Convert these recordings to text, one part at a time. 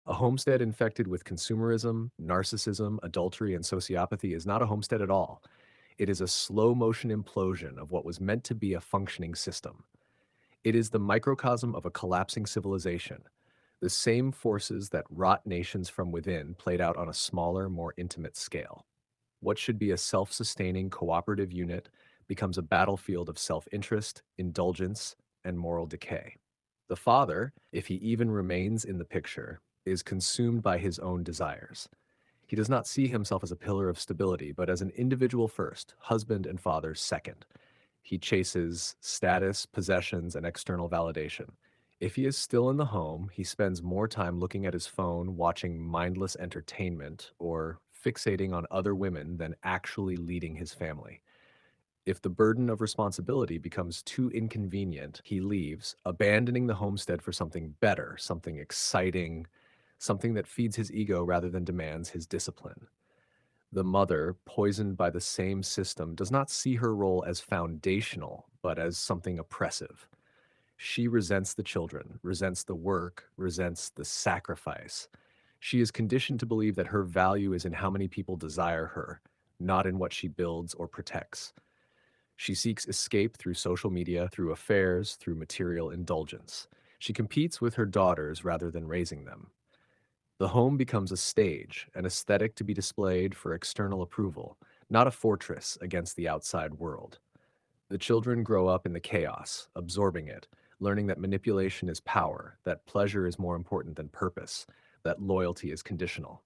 A homestead infected with consumerism, narcissism, adultery, and sociopathy is not a homestead at all. It is a slow motion implosion of what was meant to be a functioning system. It is the microcosm of a collapsing civilization. The same forces that rot nations from within played out on a smaller, more intimate scale. What should be a self sustaining cooperative unit becomes a battlefield of self interest, indulgence, and moral decay. The father, if he even remains in the picture, is consumed by his own desires. He does not see himself as a pillar of stability, but as an individual first, husband and father second. He chases status, possessions, and external validation. If he is still in the home, he spends more time looking at his phone, watching mindless entertainment, or fixating on other women than actually leading his family. If the burden of responsibility becomes too inconvenient, he leaves, abandoning the homestead for something better, something exciting, something that feeds his ego rather than demands his discipline. The mother, poisoned by the same system, does not see her role as foundational, but as something oppressive. She resents the children, resents the work, resents the sacrifice. She is conditioned to believe that her value is in how many people desire her, not in what she builds or protects. She seeks escape through social media, through affairs, through material indulgence. She competes with her daughters rather than raising them. The home becomes a stage, an aesthetic to be displayed for external approval, not a fortress against the outside world. The children grow up in the chaos, absorbing it, learning that manipulation is power, that pleasure is more important than purpose, that loyalty is conditional.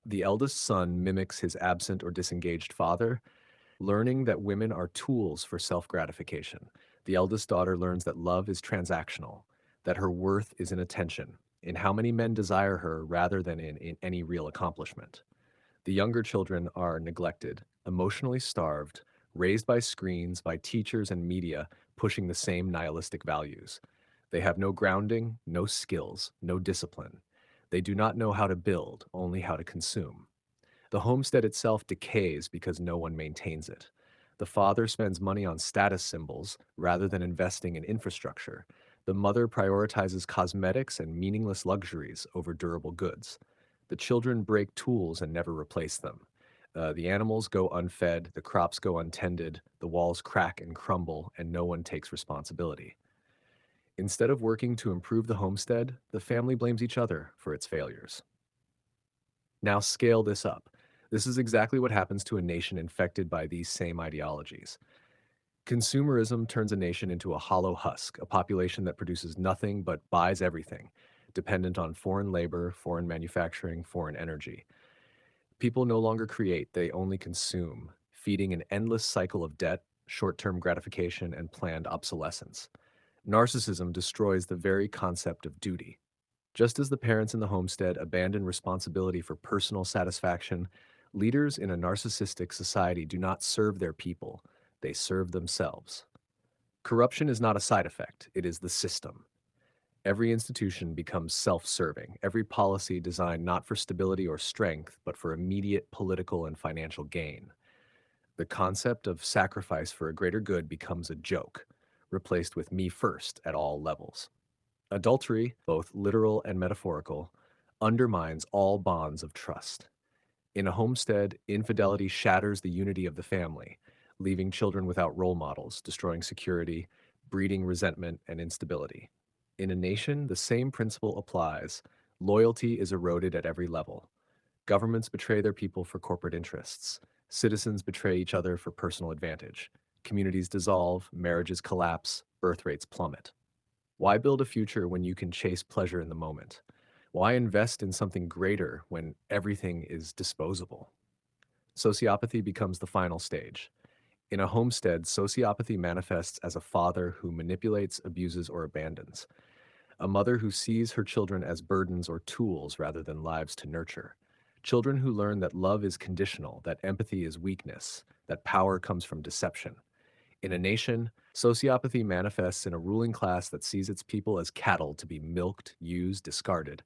The eldest son mimics his absent or disengaged father, learning that women are tools for self gratification. The eldest daughter learns that love is transactional, that her worth is in attention, in how many men desire her rather than in any real accomplishment. The younger children are neglected, emotionally starved, raised by screens, by teachers and media pushing the same nihilistic values. They have no grounding, no skills, no discipline. They do not know how to build, only how to consume. The homestead itself decays because no one maintains it. The father spends money on status symbols rather than investing in infrastructure. The mother prioritizes cosmetics and meaningless luxuries over durable goods. The children break tools and never replace them. The animals go unfed, the crops go untended, the walls crack and crumble, and no one takes responsibility. Instead of working to improve the homestead, the family blames each other for its failures. Now scale this up. This is exactly what happens to a nation infected by these same ideologies. Consumerism turns a nation into a hollow husk, a population that produces nothing but buys everything, dependent on foreign labor, foreign manufacturing, foreign energy. People no longer create, they only consume, feeding an endless cycle of debt, short term gratification, and planned obsolescence. Narcissism destroys the very concept of duty. Just as the parents in the homestead abandon responsibility for personal satisfaction, leaders in a narcissistic society do not serve their people, they serve themselves. Corruption is not a side effect, it is the system. Every institution becomes self serving, every policy designed not for stability or strength, but for immediate political and financial gain. The concept of sacrifice for a greater good becomes a joke, replaced with me first at all levels. Adultery, both literal and metaphorical, undermines all bonds of trust. In a homestead, infidelity shatters the unity of the family, leaving children without role models, destroying security, breeding resentment and instability. In a nation, the same principle applies. Loyalty is eroded at every level. Governments betray their people for corporate interests. Citizens betray each other for personal advantage. Communities dissolve, marriages collapse, birth rates plummet. Why build a future when you can chase pleasure in the moment? Why invest in something greater when everything is disposable? Sociopathy becomes the final stage. In a homestead, sociopathy manifests as a father who manipulates, abuses, or abandons, a mother who sees her children as burdens or tools rather than lives to nurture, children who learn that love is conditional, that empathy is weakness, that power comes from deception. In a nation, sociopathy manifests in a ruling class that sees its people as cattle to be milked, used, discarded.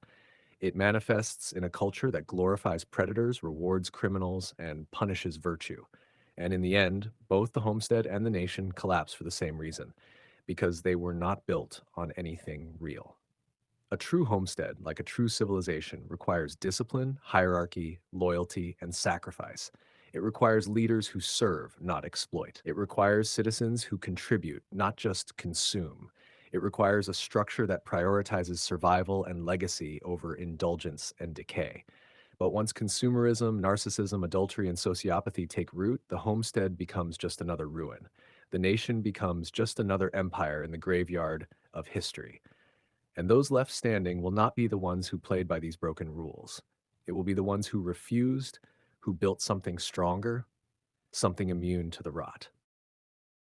It manifests in a culture that glorifies predators, rewards criminals, and punishes virtue. And in the end, both the homestead and the nation collapse for the same reason, because they were not built on anything real. A true homestead, like a true civilization, requires discipline, hierarchy, loyalty, and sacrifice. It requires leaders who serve, not exploit. It requires citizens who contribute, not just consume. It requires a structure that prioritizes survival and legacy over indulgence and decay. But once consumerism, narcissism, adultery, and sociopathy take root, the homestead becomes just another ruin. The nation becomes just another empire in the graveyard of history. And those left standing will not be the ones who played by these broken rules. It will be the ones who refused, who built something stronger, something immune to the rot.